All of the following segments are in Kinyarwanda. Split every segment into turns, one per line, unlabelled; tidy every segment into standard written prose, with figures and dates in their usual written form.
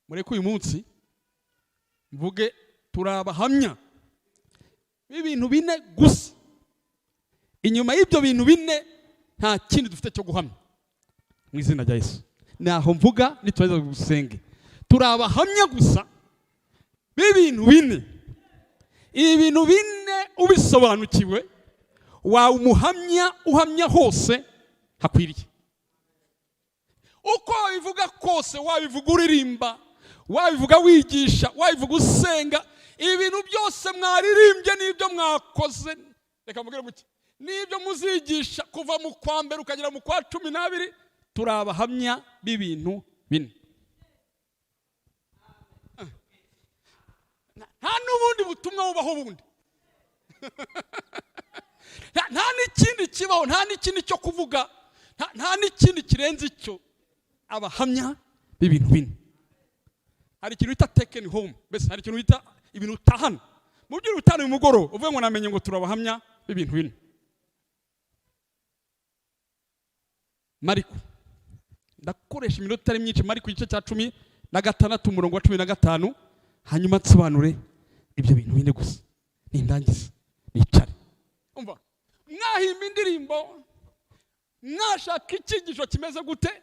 mureke uyu munsi mvuge turabahamya ibintu bine gusa. Inyuma y'ibyo bintu bine nta kindi dufite cyo guhamya mu izina rya Yesu. Naho mvuga nitwaza gusenge turabahamya gusa b'ibintu bine. Ibintu bine ubisobanukiwe wa umuhamya uhamya hose hakwiriye. Uko wabivuga kose, wabivuga uririmba, wabivuga wigisha, wabivuga usenga, ibintu byose mwaririmbye n'ibyo mwakoze, reka mugire muke, n'ibyo muzigisha kuva mu kwa mbere ukagera mu kwa 12, turabahamya b'ibintu bine. Nta n'ubundi butumwa bubaho bundi. Nta n'ikindi kibaho, nta n'ikindi cyo kuvuga, nta n'ikindi kirenze icyo. Abahamya b'ibintu bine. Hari ikintu bita taken home, bese hari ikintu bita ibintu utahana. Mu byo utahana umugoro uvuye ngo namenye ngo turabahamya b'ibintu bine. Mariko, ndakoresha iminota itari myinshi. Mariko igice cya 16 umurongo wa 15, hanyuma nsobanure ibyo bintu bine gusa. Nindangiza nicare. Umva, mwahimba indirimbo, mwashaka ikigisho kimeze gute,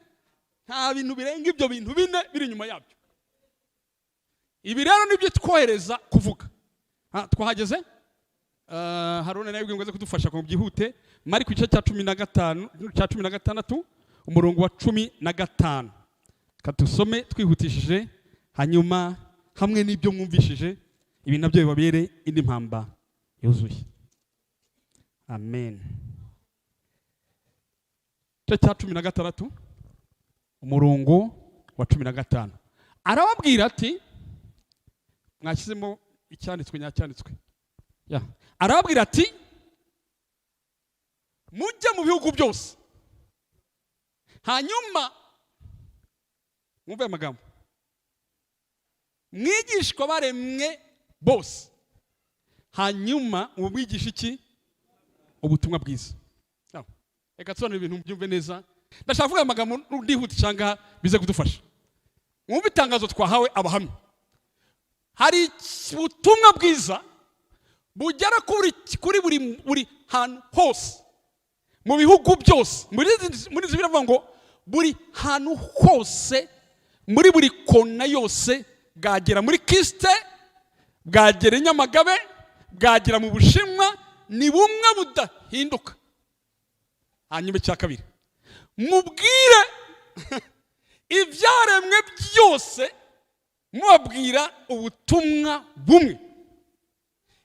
nta bintu birenga ibyo bintu bine biri nyuma yabyo. Ibi rero nibyo twohereza kuvuga. Twahageze? Harone nawe ngo kudufasha ko byihute. Mariko igice cya 16 umurongo wa 15. Katusome twihutishije, hanyuma hamwe n'ibyo mwumvishije ibi nabyo bibabere indi mpamba yuzuye. Amen. Igice cya 16 umurongo wa 15. Arababwira ati, mwashyizemo icyanditswe nyacyanditswe. Arababwira ati, mujye mu bihugu byose, hanyuma mwumve amagambo, mwigishwa baremwe bose, hanyuma mubigisha iki? Ubutumwa bwiza. Reka tsobanura ibintu byumve neza. Ndashaka kuvuga amagambo ndihuti cyangwa bize kudufasha. Mwumve itangazo twahawe abahamya. Hari ubutumwa bwiza bugera kuri buri hantu hose, mu bihugu byose. Muri biravuga ngo buri hantu hose, muri buri kona yose, bwagera muri Kiste, bwagera i Nyamagabe, bwagera mu Bushinwa, ni bumwe budahinduka. Hanyuma icya kabiri, mubwire ibyaremwe byose, mubabwira ubutumwa bumwe.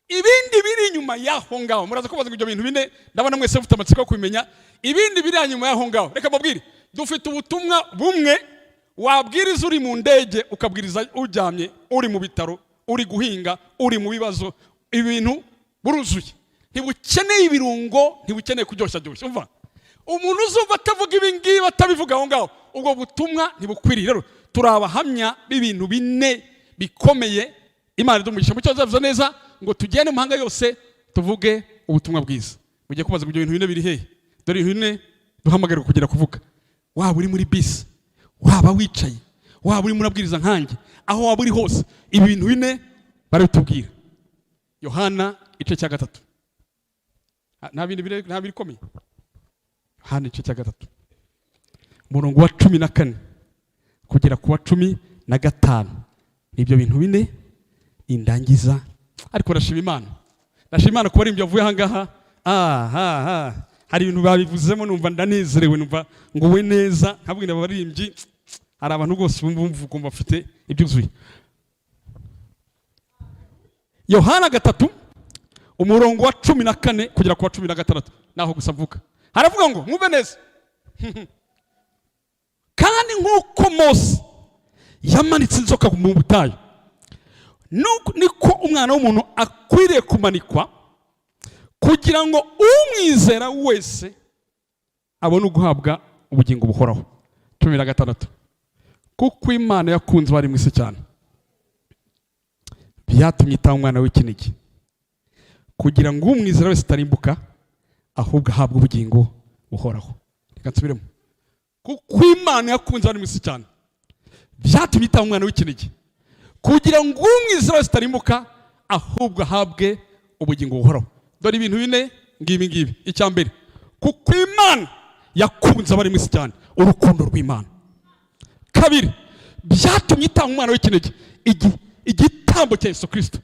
Ibindi biri inyuma yaho ngaho, muraza kubaza ibyo bintu bine, ndabona mwese mufite amatsiko kubimenya. Ibindi biri inyuma yaho ngaho, reka mbabwire, dufite ubutumwa bumwe. Wabwiriza uri mu ndege, ukabwiriza ujyamye, uri mu bitaro, uri guhinga, uri mu bibazo, ibintu buruzuye. Ntibukeneye ibirungo, ntibukeneye kuryoshya byose. Umva, umuntu uzumva atavuga ibi ngibi batabivuga aho ngaho, ubwo butumwa ntibukwiriye. Rero turabahamya b'ibintu bine bikomeye. Imana idumugisha mu cyo zavuze neza ngo tugende mu mahanga yose tuvuge ubutumwa bwiza. Mugiye kubaza ibyo bintu bine biri hehe? Dore ibintu bine duhamagarirwa kugira kuvuga. Waba uri muri bisi, waba wicaye, waba uri murabwiriza nkanjye, aho waba uri hose, ibi bintu bine baratubwira. Yohana igice cya 3. Nta bindi komeye. Yohana igice cya 3 umurongo wa 14 kugera ku wa 15. Nibyo bintu bine indangiza. Ariko ndashima Imana kuba ari ibyo avuye ahangaha. Hari ibintu babivuzemo numva ndanezerewe, numva ngo we neza. Ntabwo n'abaririmbyi, hari abantu rwose bumva ukumva bafite ibyuzuye. Yohana 3 umurongo wa 14 kugera ku wa 16. Naho gusa mvuga, haravuga ngo mwumve neza. Kandi nk'uko Mose yamanitse inzoka mu butayu, niko umwana w'umuntu akwiriye kumanikwa, kugira ngo umwizera wese abone guhabwa ubugingo buhoraho. 16. Kuko Imana yakunze bari mu isi cyane, byatumye itanga umwana w'ikinege, kugira ngo umwizera wese atarimbuka, ahubwo ahabwe ubugingo buhoraho. Reka nsubiremo. Kuko Imana yakunze bari mu isi cyane, byatumye itanga umwana w'ikinege kugira ngo umwizera wese atarimbuka ahubwo ahabwe ubugingo buhoraho. Dore ibintu bine ngibi. Icya mbere, kuko Imana yakunze abari mu isi cyane, urukundo rw'Imana. Kabiri, byatumye itanga umwana w'ikinege, igitambo cya Yesu Kristo.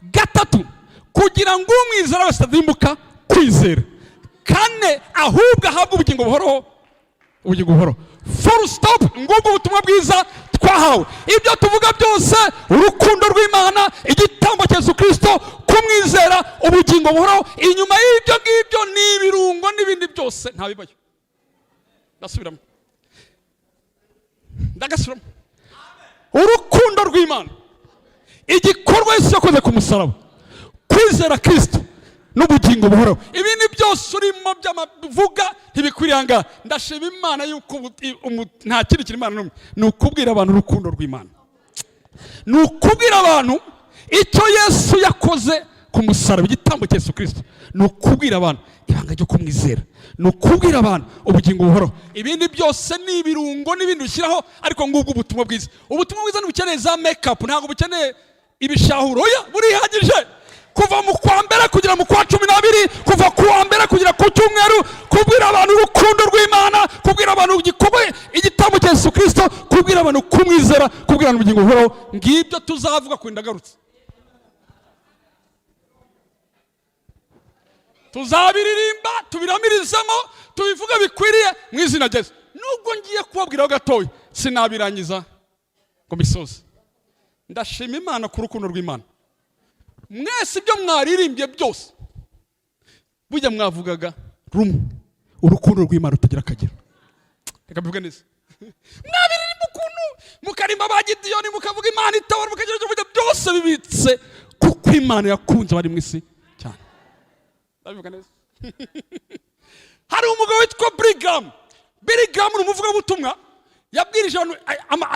Gatatu, kugira ngo umwizera wese atarimbuka, kwizera. Kane, ahubwo ahabwe ubugingo buhoraho. Ubugingo buhoraho. Full stop. Ngubwo ubutumwa bwiza twahawe. Ibyo tuvuga byose, urukundo rw'Imana, igitambo cya Yesu Kristo, kumwizera, ubugingo buhoraho. Inyuma y'ibyo ngibyo ni ibirungo n'ibindi byose ntabibayo. Ndasubiramo. Ndagasubiramo. Urukundo rw'Imana, igikorwa Yesu yakoze ku musaraba, kwizera Kristo n'ubugingo buhoraho. Ibindi byose urimo by'amavuga ntibikwiranga. Ndashima Imana yuko nta kindi kintu Imana n'umwe ni ukubwira abantu urukundo rw'Imana, ni ukubwira abantu icyo Yesu yakoze ku musaraba, igitambo cya Yesu Kristo, ni ukubwira abantu ibanga ryo kumwizera, ni ukubwira abantu ubugingo buhoraho. Ibindi byose ni ibirungo n'ibindi bishyiraho, ariko ngubwo ubutumwa bwiza. Ubutumwa bwiza ntibukeneye za make-up, ntabwo bukeneye ibishahuro, oya, burihagije. Kuva mu kwa mbere kugera mu kwa 12, kuva ku wa mbere kugera ku cyumweru, kubwira abantu urukundo rw'Imana, kubwira abantu igikorwa igitambo cya Yesu Kristo, kubwira abantu kumwizera, kubwira abantu ubugingo buhoraho. Ngibyo tuzavuga ku ndagarutse. Tuzabiririmba, tubiramirizamo, tubivuga bikwiriye mu izina rya Yesu. Nubwo ngiye kubabwiraho gatoya, sinabirangiza ngo misoze. Ndashima Imana ku rukundo rw'Imana. Mwese ibyo mwaririmbye byose, bujya mwavugaga rumwe, urukundo rw'Imana rutagira akagero. Reka bivuge neza. Mwabiririmba ukuntu, mukarimba ba Gideyoni, mukavuga Imana itabara, mukagira ibyo vuga byose bibitse kuko Imana yakunze abari mu isi cyane. Ndabivuga neza. Hari umugabo witwa Brigham ni umuvugabutumwa, yabwirije abantu,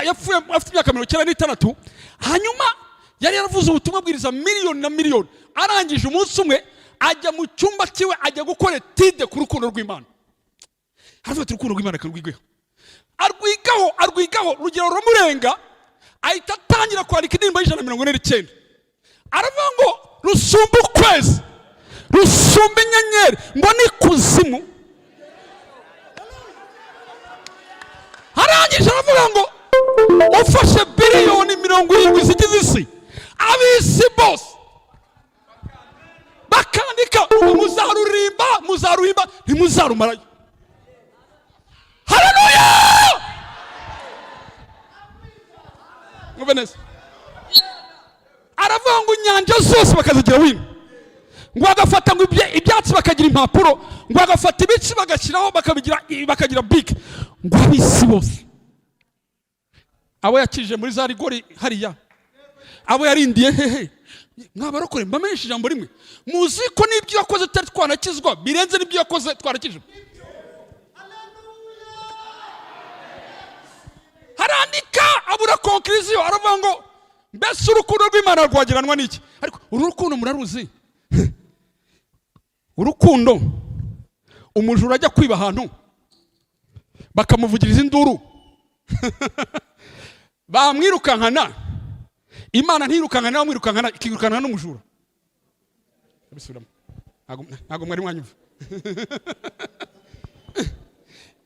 yapfuye afite imyaka 96, hanyuma yari yaravuze ubutumwa bwiriza miliyoni na miliyoni. Arangije umunsi umwe ajya mu cyumba cyiwe, ajya gukora etide ku rukundo rw'Imana. Haravuga ati urukundo rw'Imana karwigaho, arwigaho rugero rumurenga, ahita atangira kwandika indirimbo y'149. Aravuga ngo rusumba ukwezi, rusumba inyenyeri, ngo ni kuzimu. Arangije aravuga ngo ufashe biliyoni 70 zigize isi, abisi bose bakandika muzaruhimba ntimuzarumarayo. Haleluya! Mwumve neza. Aravuga ngo inyanja zose bakazigira wino, ngo agafata ngo ibyatsi bakagira impapuro, ngo agafata ibitsi bagashyiraho bakagira big, ngo abisi bose abo yakije muri za rigori hariya, abo yarindiye hehe, mwabarokore mbamenyesha ijambo rimwe, muzi ko n'ibyo yakoze tutari twanakizwa birenze n'ibyo yakoze twarakije. Harandika abura conclusion, aravuga ngo mbese urukundo rw'Imana rwagiranwa n'iki? Ariko uru rukundo muraruzi? Urukundo, umujura ajya kwiba ahantu bakamuvugiriza induru bamwirukankana, Imana ntirukankana, bamwirukankana ikirukankana n'umujura. Abisubiramo, ntago mwari mwanyumva.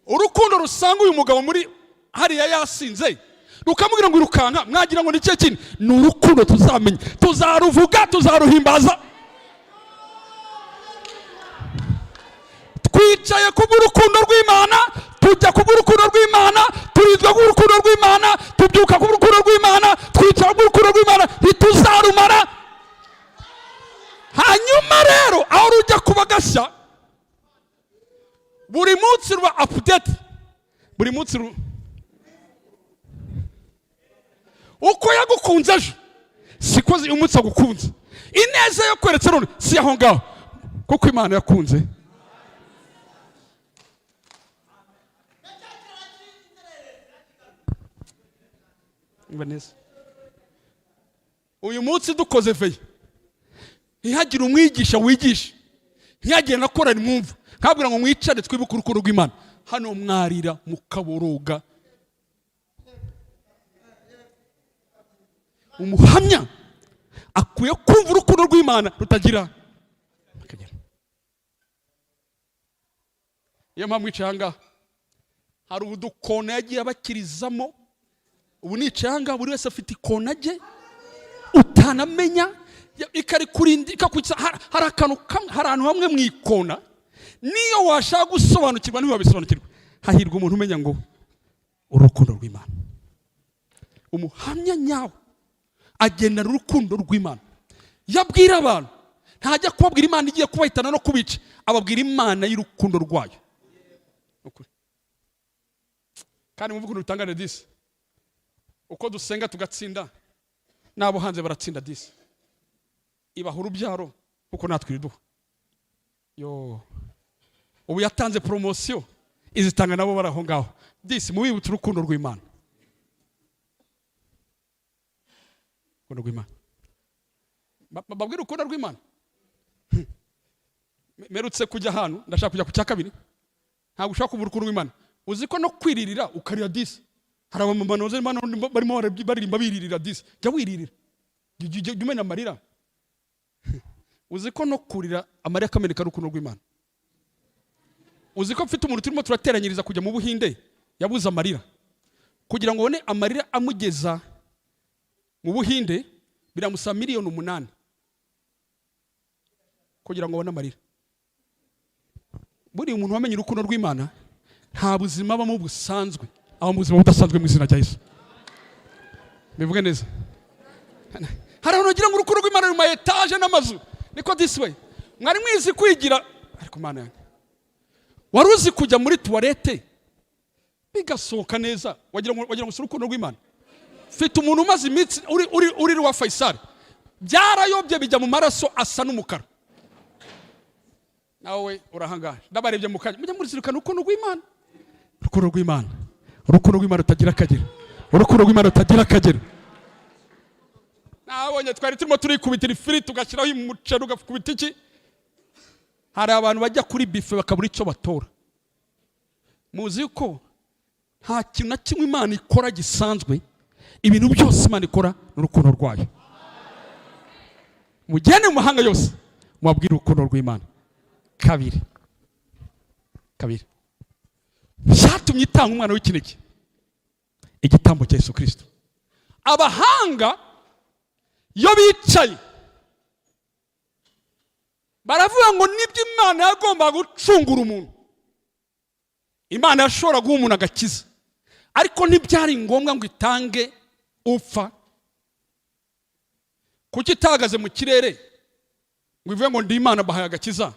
Urukundo rusanga uyu mugabo muri hariya yasinze, rukamubwira ngo irukanka, mwagira ngo ni cye kintu. Ni urukundo tuzamenya, tuzaruvuga, tuzaruhimbaza. Twicaye kubw'urukundo rw'Imana, tujya kubw'urukundo rw'Imana, turizwa kubw'urukundo rw'Imana, tubyuka kubw'urukundo rw'Imana, twicara kubw'urukundo rw'Imana, ntituzarumara. Hanyuma rero aho rujya kuba gashya, buri munsi ruba update, buri munsi uko yagukunze ejo siko umunsi agukunze. Ineza yo kweretse none si aho ngaho, kuko Imana yakunze. Vanessa, uyu munsi dukoze veye, ntihagire umwigisha wigisha, ntihagire na korari mwumva, nkabwira ngo mwicare twibuke urukundo rw'Imana. Hano mwarira mukaboroga. umuhamya akwiye kumva urukundo rw'Imana rutagira akagera. Iyo mpamvu icanga hari udukona yagiye abakirizamo. Ubu ni icanga buri wese afite ikona rye utanamenya ikari kurindi ikakwitsa. Hari akantu kamwe, hari ahantu hamwe mu ikona niyo washaka gusobanukirwa ntiwabisobanukirwa. Hahirwa umuntu umenya ngo urukundo rw'Imana. Umuhamya nyawe agendana urukundo rw'Imana. Yabwira abantu ntajya kubabwira Imana igiye kubahitana no kubica, ababwira Imana y'urukundo rwayo. Kandi muvuga ukuntu bitangane disi, uko dusenga tugatsinda n'abo hanze baratsinda disi. Ibaha urubyaro kuko natwe iriduha. Ubu yatanze promotion izitanga nabo baraho ngaho disi. Mubibutse urukundo rw'Imana. Urukundo rw'Imana. Babwira urukundo rw'Imana. Merutse kujya hano, ndashaka kujya ku cya kabiri. Ntabwo ushaka kuvuga urukundo rw'Imana. Uzi ko no kwiririra ukarira disi. Hari abamama noze barimo baririmba biririra disi. Jya wiririra. Jya umena amarira. Uzi ko no kurira amarira kameneka urukundo rw'Imana. Uzi ko mfite umuntu turimo turateranyiriza kujya mu Buhinde yabuze amarira. Kugira ngo one amarira amugeza mu Buhinde biramusaba miliyoni 8 kugira ngo one amarira. Buri umuntu wamenye urukundo rw'Imana nta buzima bamo busanzwe, aho mu buzima budasanzwe mu izina rya Yesu. Bivuge neza. Hari abantu bagira ngo urukundo rw'Imana ruri mu etaje n'amazu. Niko this way. Mwari mwizi kwigira ariko Mana yanjye. Wari uzi kujya muri toilette bigasohoka neza wagira ngo urukundo rw'Imana. Fite umuntu umaze imitsi uri rwa Faisal. Byarayobye bijya mu maraso asa n'umukara. Nawe urahangaje. Ndabarebye mu kanya. Mujya muri zirukana urukundo rw'Imana. Urukundo rw'Imana. Urukundo rw'Imana rutagira akagera. Urukundo rw'Imana rutagira akagera. Nabonye twari turimo turikubitira ifiri tugashyiraho umuceri ugakubita iki. Hari abantu bajya kuri bife bakabura icyo batora. Muzi ko nta kintu na kimwe Imana ikora gisanzwe. Ibintu byose Imana ikora n'urukundo rwayo. Mugende mu mahanga yose mubabwire urukundo rw'Imana. Kabiri. Byatumye itanga umwana w'ikinege. Igitambo cya Yesu Kristo. Abahanga yo bicaye baravuga ngo nibyo Imana yagomba gucungura umuntu. Imana yashobora guha umuntu agakiza, ariko ntibyari ngombwa ngo itange upfa. Kuki itahagaze mu kirere ngo ivuge ngo ndi Imana bahaye agakiza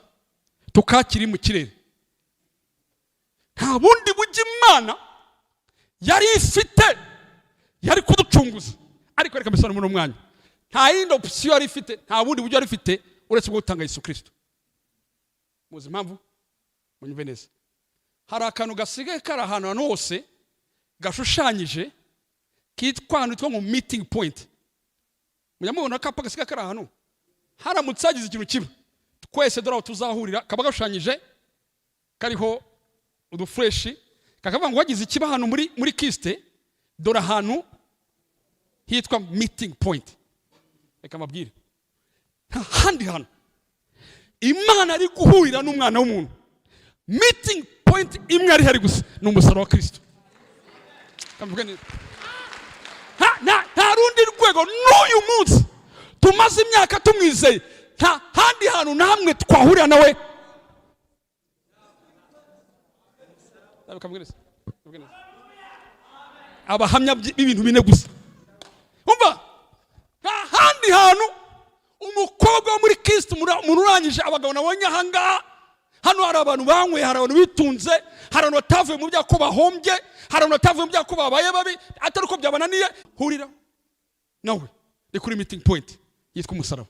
tukakiri mu kirere? Nta bundi buryo Imana yari ifite yari kuducunguza. Ariko reka mbisana muri umwanya, nta yindi option yari ifite, nta bundi buryo yari ifite uretse gutanga Yesu Kristo. Muzi impamvu? Munyumve neza. Hari akantu gasigaye kari ahantu hose gashushanyije kitwa ngo meeting point. Mujyamubona akapa gasigaye kari ahantu haramutse hagize ikintu kiba twese dore aho tuzahurira, kaba gashushanyije kariho udufreshi kakavuga ngo wagize ikiba hano muri kiste dore ahantu hitwa meeting point. Reka mabwire, nta handi hano Imana ari guhurira n'umwana w'umuntu. Meeting point imwe ari hari gusa ni umusaraba wa Kristo. Nta rundi rwego n'uyu munsi tumaze imyaka tumwizeye, nta handi hantu na hamwe twahurira nawe. Abahamya b'ibintu bine gusa. Umva, nta handi hantu umukobwa wo muri Kristo umuntu urangije abagabo nabonye ahangaha. Hano hari abantu banywe, hari abantu bitunze, hari abantu batavuye mu byako bahombye, hari abantu batavuye mu byako babaye babi, atari uko byabananiye. Hurira nawe ni kuri meeting point yitwa umusaraba.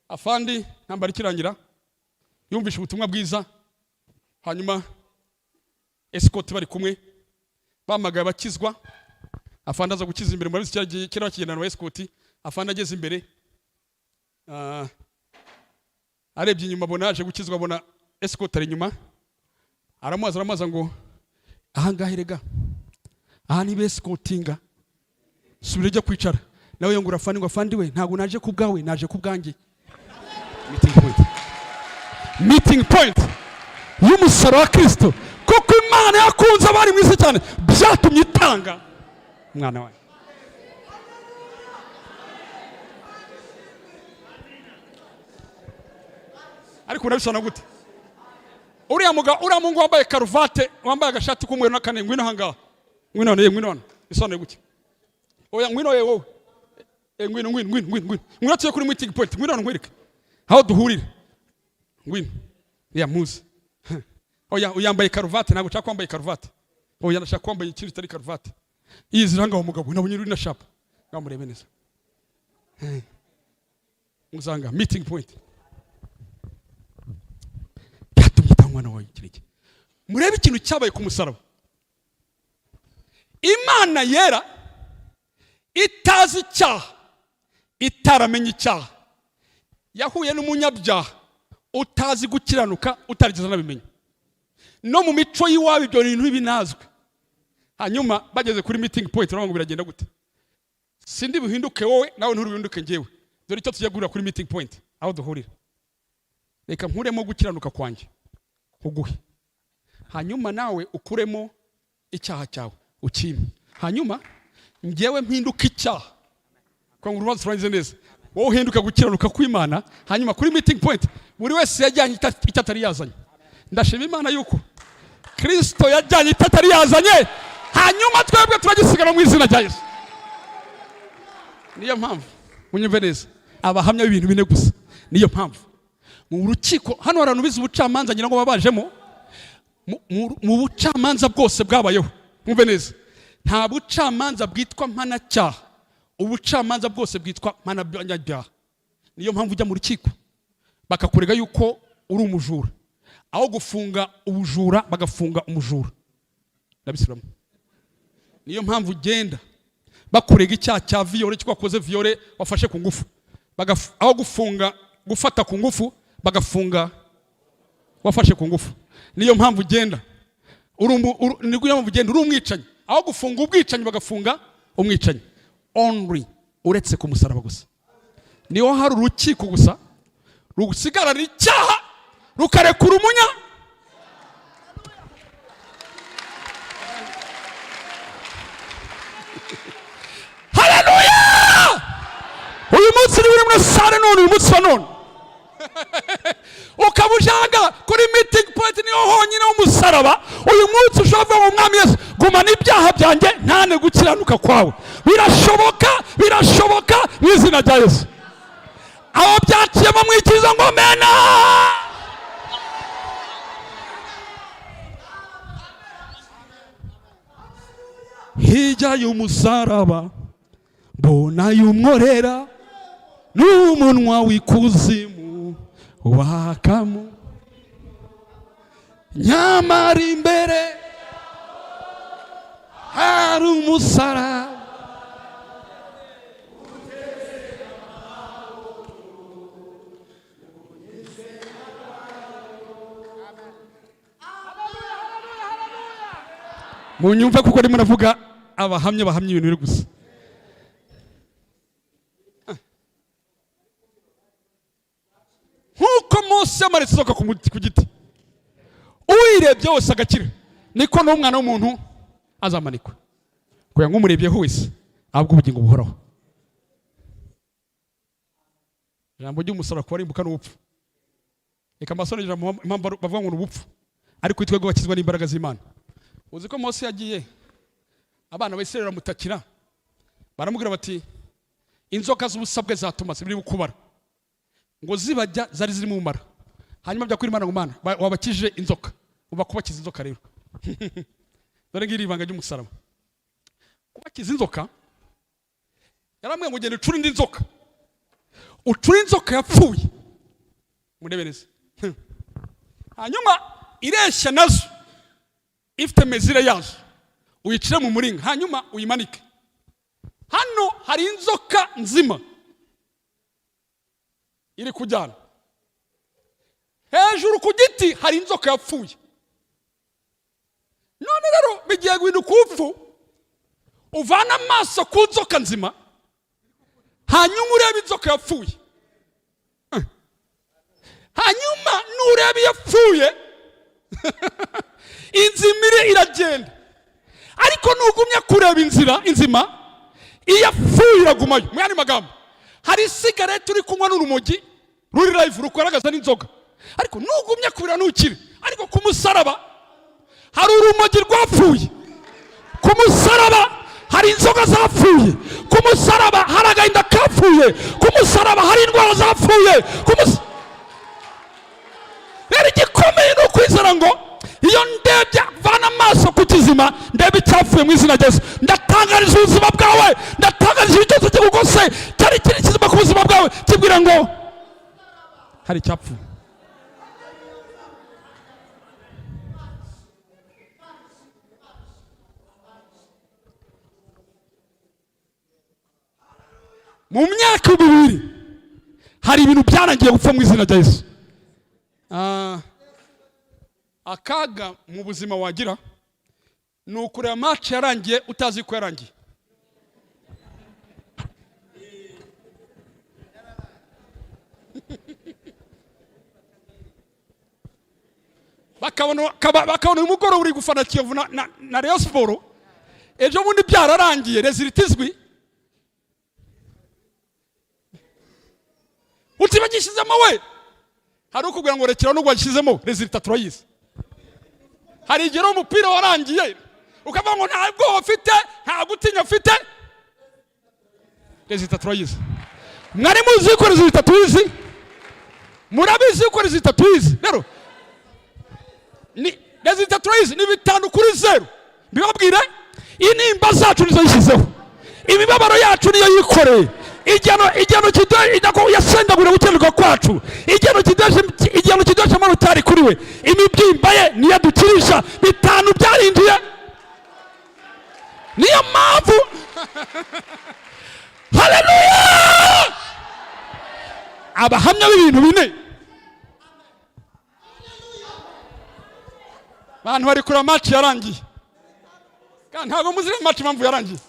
Afandi ntambara ikirangira yumvisha ubutumwa bwiza, hanyuma escort bari kumwe bamagaye bakizwa. Afandi aza gukiza imbere muri kera bakigendana na escort. Afandi ageze imbere arebye inyuma abona aje gukizwa, abona escort ari inyuma. Aramubaza ngo aha ngahe rega aha ni escortinga, subira ujya kwicara. nawe yongura afandi ngo afandi we ntago naje kubgawe naje kubgange. Meeting point y'umusaraba wa Kristo, kuko Imana yakunze abari mu isi cyane byatumye itanga umwana wayo. Ariko urabisana gute? Uriya mungu wambaye karuvate, wambaye agashati k'umweru n'akane, ngwino hangaha. Ngwino. Isone gute? Oya ngwino yewe. Ngwino tuye kuri meeting point. Ngwino nkwereke. Aho duhurira. Ngwino. Ya muzi. Oya uyambaye karuvate, ntabwo nshaka kwambaye karuvate. Oya ndashaka kwambaye ikintu kitari karuvate. Yizira ngaho umugabo nabonye uri na shapa. Ngamurebe neza. Muzanga meeting point. Mwana wawe kireke. Murebe ikintu cyabaye ku musaraba. Imana yera itazi icyaha, itaramenye icyaha, yahuye n'umunyabyaha utazi gukiranuka, utarigeze nabimenya. No mu mico y'iwabo ibyo bintu binazwe. Hanyuma bageze kuri meeting point ngo biragenda gute? Sindi buhinduke wowe nawe nturuhinduke ngewe. Dore icyo tujya gurira kuri meeting point aho duhurira. Reka nkuremo gukiranuka kwanjye uguhe, hanyuma nawe ukuremo icyaha cyawe ukime, hanyuma ngewe mpinduka icyaha. Kwa ngo urubanza turangize neza, wowe uhinduka gukiranuka kw'Imana, hanyuma kuri meeting point buri wese yajyanye itatari yazanye. Ndashima Imana yuko Kristo yajyanye itatari yazanye, hanyuma twebwe turagisigara mu izina rya Yesu. Niyo mpamvu munyumve neza, abahamya b'ibintu bine gusa. Niyo mpamvu mu rukiko hano abantu bize ubucamanza ngira ngo babajemo, mu bucamanza bwose bwabayeho, mwumve neza, nta bucamanza bwitwa mpanacyaha, ubucamanza bwose bwitwa mpanabyaha. Niyo mpamvu ujya mu rukiko bakakurega yuko uri umujura, aho gufunga ubujura bagafunga umujura. Ndabisubiramo. Niyo mpamvu ugenda bakurega icyaha cya viole, cyo wakoze viole wafashe ku ngufu, aho gufunga gufata ku ngufu bagafunga wafashe ku ngufu. Niyo mpamvu ugenda uri umwicanyi, aho gufunga ubwicanyi bagafunga umwicanyi. Only uretse ku musaraba gusa niho hari urukiko gusa rusigarana icyaha rukarekura umunya. Haleluya! Uyu munsi ni muri sare none, uyu munsi wa none ukabujanga kuri meeting point niho honyine umusaraba. Uyu munsi ushobora mu mwami Yesu, gumana ibyaha byanjye ntane gukiranuka kwawe. Birashoboka mu izina rya Yesu. Aho byaciyemo mwikiza ngo mena. Hirya y'umusaraba mbona y'umworera n'umunwa w'ikuzimu wakamu, nyamara imbere hari umusaraba. Munyumve kuko ndimo navuga abahamya ibintu biri gusa. Nkuko Mose yamanitse inzoka ku giti, uyirebye wese agakira, niko n'umwana w'umuntu azamanikwa, kugira ngo umurebye wese ahabwe ubugingo buhoraho. Ijambo ry'umusaraba kuba rimbuka n'ubupfu. Reka mbasonere impamvu bavuga ngo n'ubupfu, ariko twebwe bakizwa n'imbaraga z'Imana. Uzi ko Mose yagiye abana b'Isirayeli bamutakira, baramubwira bati inzoka z'ubusabwe zatuma zibiri bukubara, ngo zibajya zari ziri mu mara. Hanyuma bya kuri Imana ngo Mana wabakije inzoka, ubakubakiza inzoka rero. Dore ngiri ibanga ry'umusaraba. Kubakiza inzoka yaramwe ngo genda ucura indi nzoka, ucura inzoka yapfuye, murebe neza. Hanyuma ireshya nazo ifite mezire yazo uyicire mu muringa, hanyuma uyimanike. Hano hari inzoka nzima iri kujyana, hejuru ku giti hari inzoka yapfuye. None rero bigiye guhinduka upfu, uvana amaso ku nzoka nzima, hanyuma urebe inzoka yapfuye, hanyuma nurebe yapfuye inzimire iragenda, ariko nugumya kureba inzira inzima iyo yapfuye iragumayo. Mu yandi magambo, hari sigarete uri kunywa n'urumogi ruri live rugaragaza n'inzoga, ariko nugumya kubira nukire. Ariko ku musaraba hari urumogi rwapfuye, ku musaraba hari inzoga zapfuye, ku musaraba hari agahinda kapfuye, ku musaraba hari indwara zapfuye. Rero igikomeye ni ukwizera ngo iyo ndebye vana amaso ku kizima ndebe icyapfuye mu izina rya Yesu. Ndatangariza ubuzima bwawe, ndatangariza icyo cyose kigugose cyari kiri kizima ku buzima bwawe kibwira ngo hari icyapfuye. Mu myaka 2 hari ibintu byarangiye gupfa mu izina rya Yesu. Akaga mu buzima wagira ni ukureba match yarangiye utazi ko yarangiye. bakabona umugoro uri gufana Kiyovu na Rayon Sport, ejo bundi byararangiye result izwi, utibagishizemo we hari ukubwira ngo rekera n'ubwo washizemo result turayizi. Hari igero umupira warangiye ukavuga ngo ntabwo ufite, nta gutinya ufite, result turayizi. Mwari muzi ko result tuyizi, murabizi ko result tuyizi. Rero ni result turayizi ni 5-0. Bibabwire inimba zacu nizo yishizeho, imibabaro yacu niyo yikoreye, igeno kidoje idako yasendagura gukenuka kwacu, igeno kidoje mu rutari kuri we, imibyimba ye niyo dukirisha 5 byarindiye. Niyo mpamvu haleluya abahamya b'ibintu bine bantu bari kuri match yarangiye, kandi ntabwo muzira match impamvu yarangiye.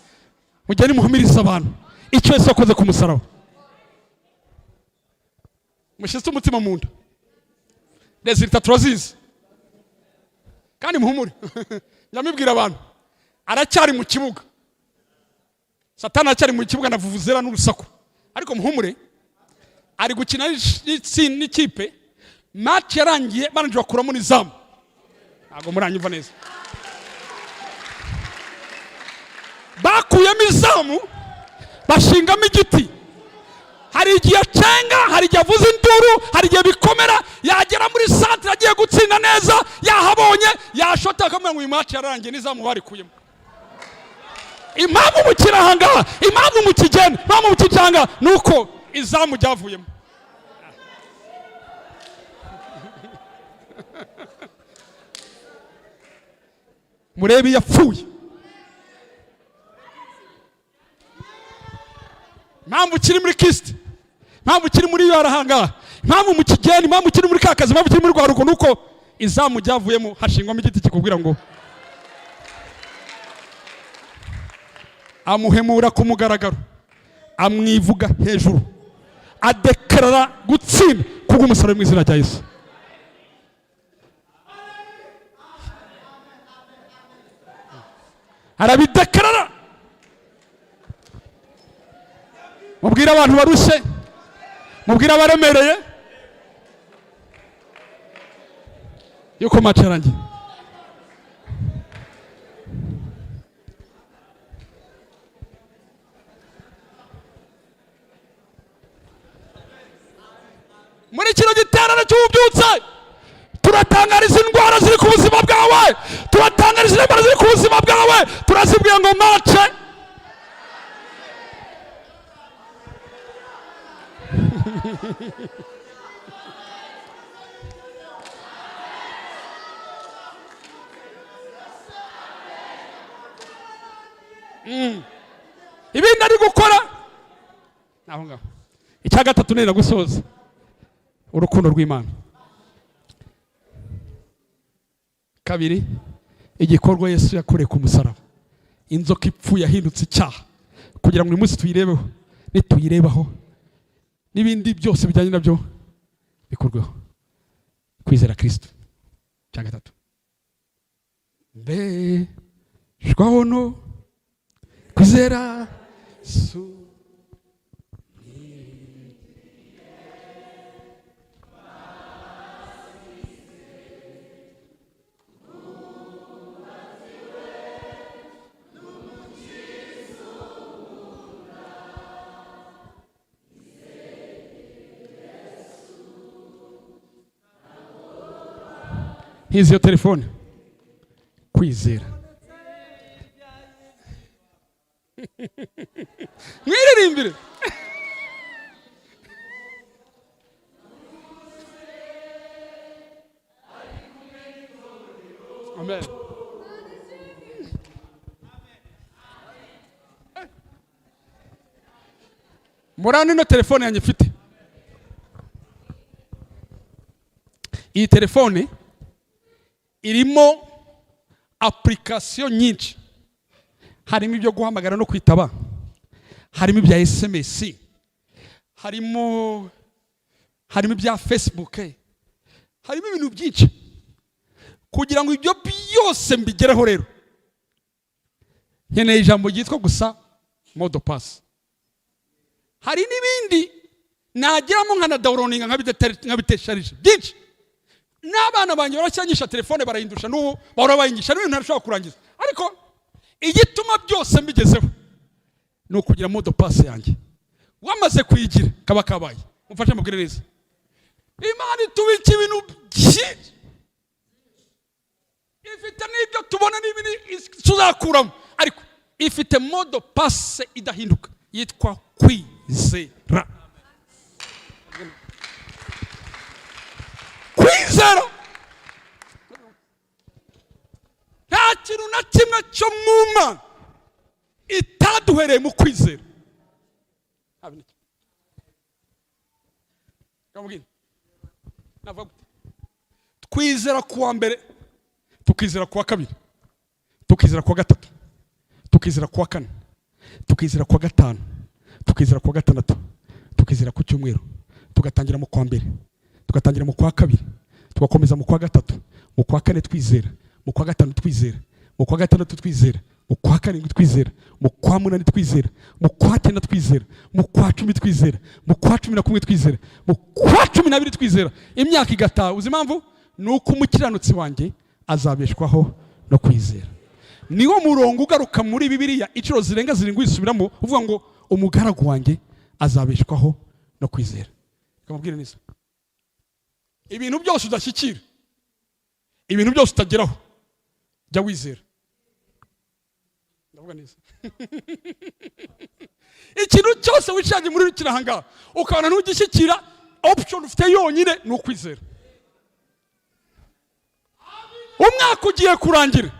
Mujye nimuhumiriza abantu icyo Yesu yakoze ku musaraba, mushyize umutima mu nda, result turazizi kandi muhumure. Nyamibwira abantu aracyari mu kibuga, Satani aracyari mu kibuga na vuvuzera n'urusaku, ariko muhumure ari gukina n'ikipe. Match yarangiye bananje bakuramo n'izamu, ntabwo muranyumva neza. Bakuyemo izamu bashingamo igiti, hari igihe acenga, hari igihe avuza induru, hari igihe bikomera, yagera muri centre agiye gutsinda neza, yahabonye yashota akamenya ngo uyu match yarangiye n'izamu barikuyemo. Impamvu mukirahanga, impamvu mukigenda, impamvu mukicanga nuko izamu ryavuyemo. Murebe yapfuye, impamvu kiri muri Kristo, impamvu kiri muri yarahanga, impamvu mukigenda, impamvu kiri muri kakazi, impamvu kiri muri rwaruko nuko izamu ryavuyemo, hashingwamo igiti kikubwira ngo amuhemura ku mugaragaro, amwivuga hejuru, adekarara gutsinda kubw'umusaraba mu izina rya Yesu. Arabidekarara. Mubwira abantu barushe, mubwira abaremereye yuko match yarangiye. Muri kino giterane cy'ububyutse turatangariza indwara ziri ku buzima bwawe, turatangariza indwara ziri ku buzima bwawe, turazibwira ngo match ibindi ari gukora naho ngaho. Icya gatatu nenda gusoza, urukundo rw'Imana. Kabiri, igikorwa Yesu yakoreye ku musaraba, inzoka ipfuye yahindutse icyaha kugira ngo uyu munsi tuyirebeho nituyirebaho n'ibindi byose bijyanye nabyo bikorweho. Kwizera Kristo. Cya gatatu, mbeshwaho no kwizera Yesu. Here's your telephone. Kwizera. Mwiririmbire. Amen. Murani no telefone yanjye mfite. Iyi telefone irimo application nyinshi. Harimo ibyo guhamagara no kwitaba, harimo ibya SMS, harimo ibya Facebook, harimo ibintu byinshi. Kugira ngo ibyo byose mbigereho rero, nkeneye ijambo ryitwa gusa mode pass. Hari n'ibindi nageramo nkana downloadinga nkabitesharije byinshi. N'abana banjye baracyanyisha telefone barahindusha n'ubu bahora bayingisha n'ibintu ntashobora kurangiza. Ariko igituma byose mbigezeho ni ukugira mode pass yanjye. Wamaze kuyigira kaba kabaye. Mufashe mubwire neza. Imana itubika ibintu byinshi. Ifite n'ibyo tubona n'ibindi tuzakuramo. Ariko ifite mode pass idahinduka yitwa kwizera. Kwizera. Nta kintu na kimwe cyo mu Mana itaduhereye mu kwizera. Twizera kuwa mbere, tukizera kuwa kabiri, tukizera kuwa gatatu, tukizera kuwa kane, tukizera kuwa gatanu, tukizera kuwa gatandatu, tukizera ku cyumweru, tugatangira mu kwa mbere, tugatangira mu kwa kabiri, tugakomeza mu kwa gatatu, mu kwa kane twizera, mu kwa gatanu twizera, mu kwa gatandatu twizera, mu kwa karindwi twizera, mu kwa munani twizera, mu kwa cyenda twizera, mu kwa cumi twizera, mu kwa cumi na kumwe twizera, mu kwa cumi n'abiri twizera. Imyaka igataha. Uzi impamvu? Nuko umukiranutsi wanjye azabeshwaho no kwizera. Niwo murongo ugaruka muri Bibiliya inshuro zirenga zirindwi isubiramo uvuga ngo umugaragu wanjye azabeshwaho no kwizera. Kamubwire neza. Ibintu byose udashyikira, ibintu byose utageraho, jya wizera. Ndavuga neza. Ikintu cyose wicanye muri kirahanga ukabona ntugishyikira, option ufite yonyine ni ukwizera. Umwaka ugiye kurangira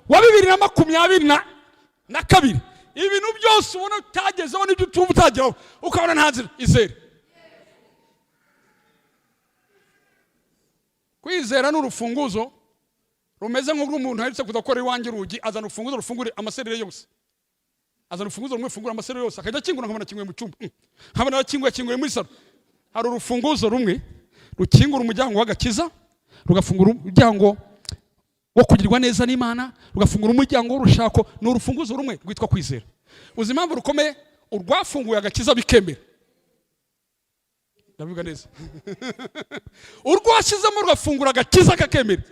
wa 2022, ibintu byose ubona utagezeho n'ibyo utumva utageraho ukabona nta nzira, izere. Kwizera n'urufunguzo rumeze nk'umuntu aherutse kudakora iwanjye urugi, azana urufunguzo rufungure amaserere yose. Azana urufunguzo rumwe fungura amaserere yose, akajya kingura nkabona kinguye mu cyumba. Nkabona kinguye muri salo. Hari urufunguzo rumwe rukingura umuryango w'agakiza, rugafungura umuryango wo kugirwa neza n'Imana, rugafungura umuryango w'urushako. Ni urufunguzo rumwe rwitwa kwizera. Uzi impamvu rukomeye? Urwafunguye agakiza bikemera. Ndavuga neza. Urwashyizemo rugafungura agakiza kakemera,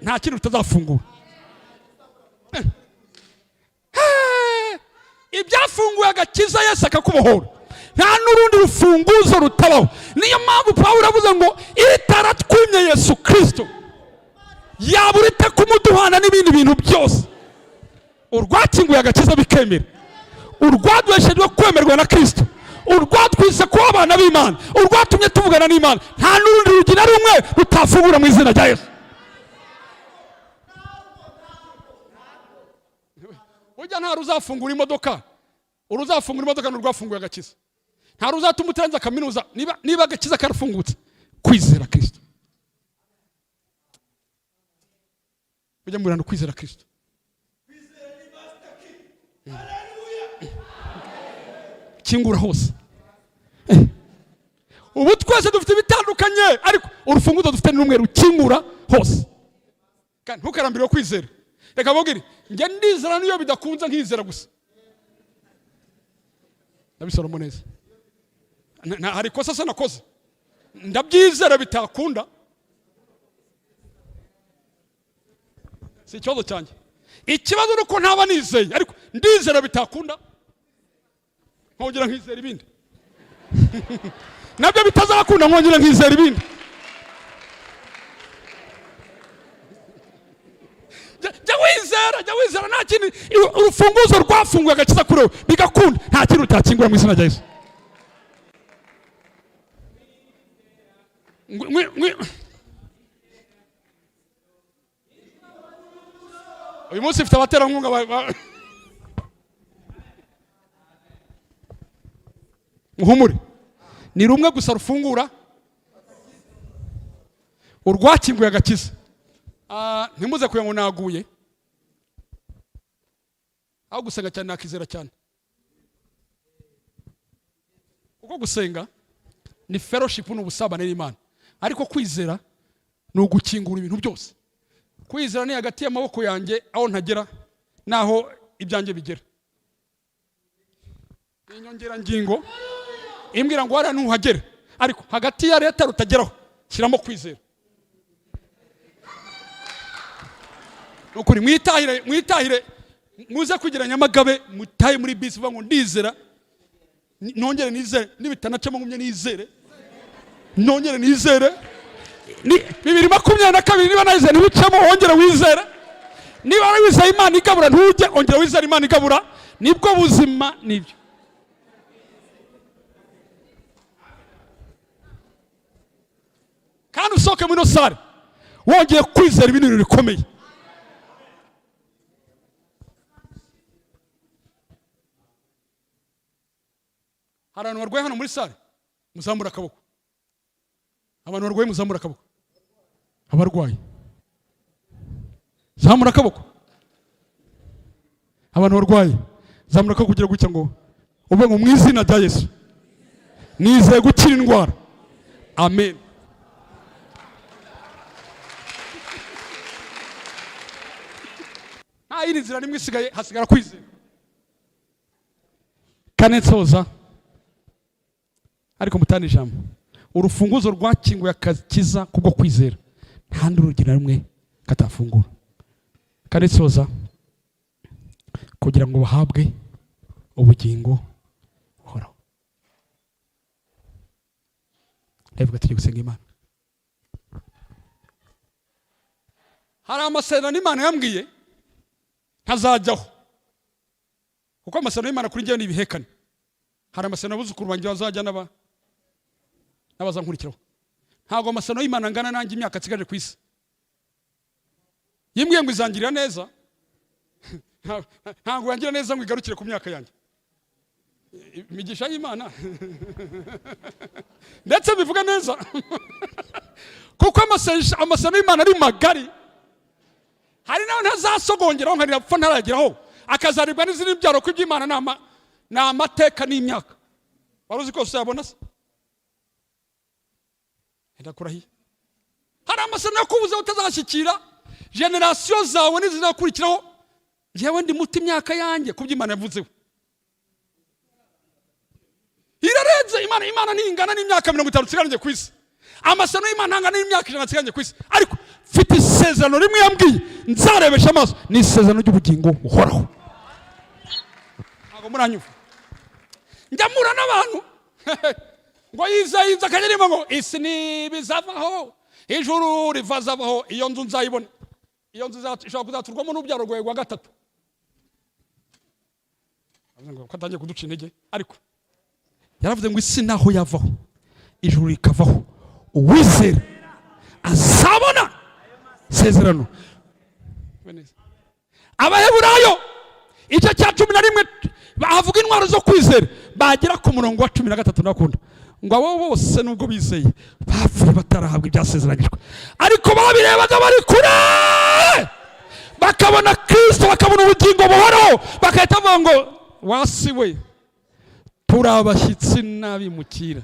nta kintu rutazafungura. Ibyafunguye agakiza Yesu akakubohora, nta n'urundi rufunguzo rutabaho. Niyo mpamvu Pawulo avuze ngo itaratwimye Yesu Kristo yaburite kumuduhana n'ibindi bintu byose. Urwakinguye agakiza bikemera, urwaduheshejwe kwemerwa na Kristo, urwatwise kuba abana b'Imana, urwatumye tuvugana n'Imana, nta n'urundi rugi na rumwe rutafungura mu izina rya Yesu. Ujya nta ruzafungura imodoka, uruzafungura imodoka n'urwafunguye agakiza. Nta ruzatuma utanza kaminuza niba agakiza karafungutse. Kwizera Kristo. Ujya murana kwizera Kristo. Kingura hose. ubu twese dufite ibitandukanye ariko urufunguzo dufite ni rumwe rukingura hose. Kandi ntukarambirwe kwizera. Reka mubwire njye ndizera niyo bidakunze nkizera gusa. Nabisoromo neza. Hari kosa sana nakoze. Ndabyizera bitakunda. Si ikibazo cyanjye. Ikibazo nuko ntaba nizeye ariko ndizera bitakunda. Nkongera nkizera ibindi. Nabyo bitazakunda nkongera nkizera ibindi. Jya wizera nta kintu urufunguzo rwafunguye agakiza kuri wowe bigakunda nta kintu utakingura mu izina rya Yesu. Uyu munsi ufite abaterankunga muhumure ni rumwe gusa rufungura urwakinguye agakiza. Ntimuze kuya ngo naguye aho gusenga cyane nakizera cyane kuko gusenga ni fellowship n'ubusabane n'Imana ariko kwizera ni ugukingura ibintu byose. Kwizera ni hagati y'amaboko yanjye aho ntagera naho ibyanjye bigera. Inyongera ngingo imbwira ngo wara ntuhagera ariko hagati ya leta rutageraho shyiramo kwizera. Nukuri mwitahire muze kugira Nyamagabe mutaye muri bisi ngo ndizera nongere nizere nibitanacamo ngumye nizere nongere nizere ni 2022 niba nizere ntibicamo wongere wizere niba wizeye Imana igabura ntujye ongera wizere Imana igabura nibwo buzima nibyo. Kandi usoke muri sare wongeye kwizera ibintu bikomeye. Hari abantu barwaye hano muri sare muzamura akaboko. Abantu barwaye muzamura akaboko. Abarwaye zamura akaboko. Abantu barwaye zamura akaboko kugira gutya ngo ube mu izina rya Yesu nizeye gukira indwara. Amen. Nta yindi nzira nimwe isigaye hasigara kwizera. Kane nsoza ariko mutane ijambo urufunguzo rwakinguye akakiza kubwo kwizera nta ndurugina rumwe katafungura. Kane nsoza kugira ngo bahabwe ubugingo buhoraho. Ndavuga tujye gusenga Imana. Hari amasezerano Imana yambwiye ntazajyaho kuko amasezerano y'Imana kuri njye ni ibihekane. Hari amasezerano abuzukuru banjye bazajya n'abazankurikiraho. Ntabwo amasezerano y'Imana ngana nanjye imyaka nsigaje ku isi. Yimbwiye ngo izangirira neza ntabwo yangira neza ngo igarukire ku myaka yanjye. Imigisha y'Imana ndetse bivuga neza kuko amasezerano y'Imana ari magari. Hari naho ntazasogongeraho nkarira pfa ntarageraho akazaribwa n'izindi byaro ko iby'Imana ni amateka n'imyaka. Wari uzi ko uzabona se? Ndakurahiye. Hari amasezerano yo kubuza utazashyikira generation zawe n'izizakurikiraho. Yewe ndi muti imyaka yanjye ku by'Imana yavuzeho. Irarenze Imana ningana n'imyaka 50 nsigaranye ku isi. Amasezerano y'Imana angana n'imyaka 100 nsigaranye ku isi. Ariko mfite isezerano rimwe yambwiye nzarebesha amaso ni isezerano ry'ubugingo buhoraho. Ntabwo muranyumva. Njamura n'abantu ngo yiza kanyarimo ngo isi ni bizavaho ijuru rivazabaho iyo nzu nzayibona. Iyo nzu ishobora kuzaturwamo n'ubyaro rwawe rwa gatatu. Ngo katangiye kuduca intege ariko yaravuze ngo isi naho yavaho ijuru rikavaho uwizera azabona sezerano. Abaheburayo icyo cya 11 bavuga intwaro zo kwizera bagera ku murongo wa 13 nakunda ngo abo bose nubwo bizeye bapfuye batarahabwa ibyasezeranyijwe ariko babirebaga bari kure bakabona Kristo bakabona ubugingo buhoraho bakahita bavuga ngo wasiwe turabashyitsi n'abimukira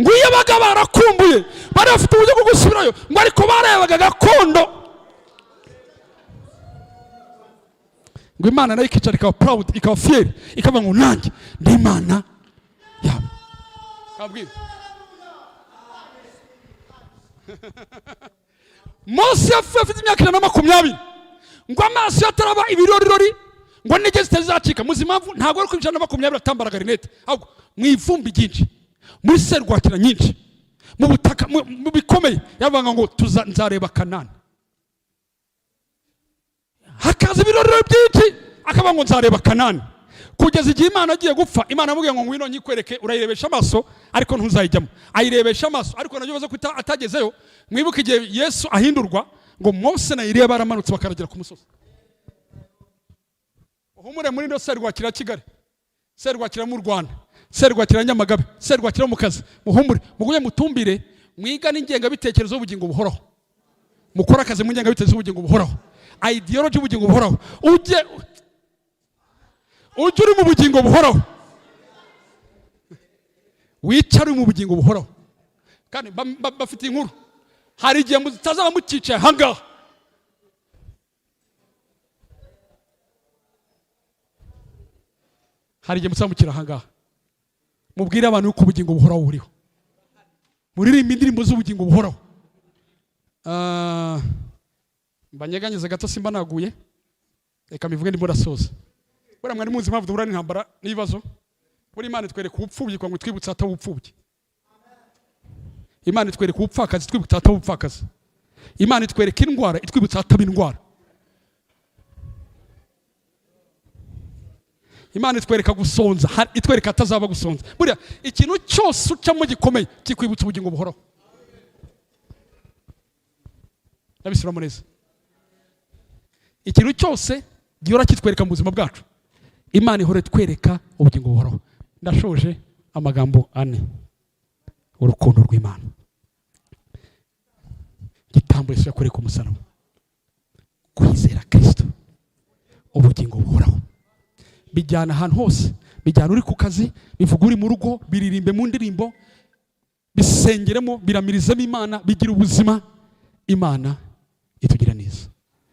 ngo iyo baga barakumbuye bari bafite uburyo bwo gusubirayo ngo ariko barebaga gakondo ngo Imana nayo ikicara ikaba proud ikaba fier ikaba ngo nanjye ndi Imana yabo kabwira Mose afite imyaka 120 ngo amaso yataraba ibirorirori ngo nigeze zitazacika muzi impamvu ntabwo ari ku 120 atambara garinete ahubwo mwivumbi ryinshi muri serwakira nyinshi mu butaka mu bikomeye yavanga ngo nzareba Kanani hakaza ibirorero byinshi akaba ngo nzareba Kanani kugeza igihe Imana agiye gupfa Imana amubwiye ngo ngwino nyikwereke urayirebesha amaso ariko ntuzayijyamo ayirebesha amaso ariko nabyo baza kwita atagezeyo mwibuke igihe Yesu ahindurwa ngo Mose na Eliya baramanutse bakaragera ku musozi uhumure muri ndo serwakira Kigali serwakira mu Rwanda serwakira Nyamagabe serwakira mu kazi muhumure muguye mutumbire mwiga n'ingenga bitekerezo y'ubugingo buhoraho mukora akazi mu ngenga bitekerezo y'ubugingo buhoraho ideology y'ubugingo buhoraho ujye uri mu bugingo buhoraho wicare mu bugingo buhoraho kandi bafite inkuru hari igihe mutazaba mukicaye hangaha hari igihe muzamukira hangaha mubwire abantu yuko ubugingo buhoraho buriho muririmba indirimbo z'ubugingo buhoraho mbanyeganyeze gato simba naguye reka mivuge ndimo rasoza bora mwari muzi impamvu duhura n'intambara n'ibibazo buri Imana itwereka ubupfubyi kwa ngo twibutse atabupfubyi Imana itwereka ubupfakazi twibutse atabupfakazi Imana itwereka indwara itwibutse ataba indwara Imana itwereka gusonza itwereka atazaba gusonza buriya ikintu cyose ucamo gikomeye kikwibutsa ubugingo buhoraho nabisubiramo neza ikintu cyose gihora kitwereka mu buzima bwacu Imana ihora itwereka ubugingo buhoraho ndashoje amagambo 4 urukundo rw'Imana igitambo Yesu yakoreye ku musaraba kwizera Kristo ubugingo buhoraho bijyana ahantu hose bijyana uri ku kazi bivuga uri mu rugo biririmbe mu ndirimbo bisengeremo biramirizemo Imana bigira ubuzima Imana itugira neza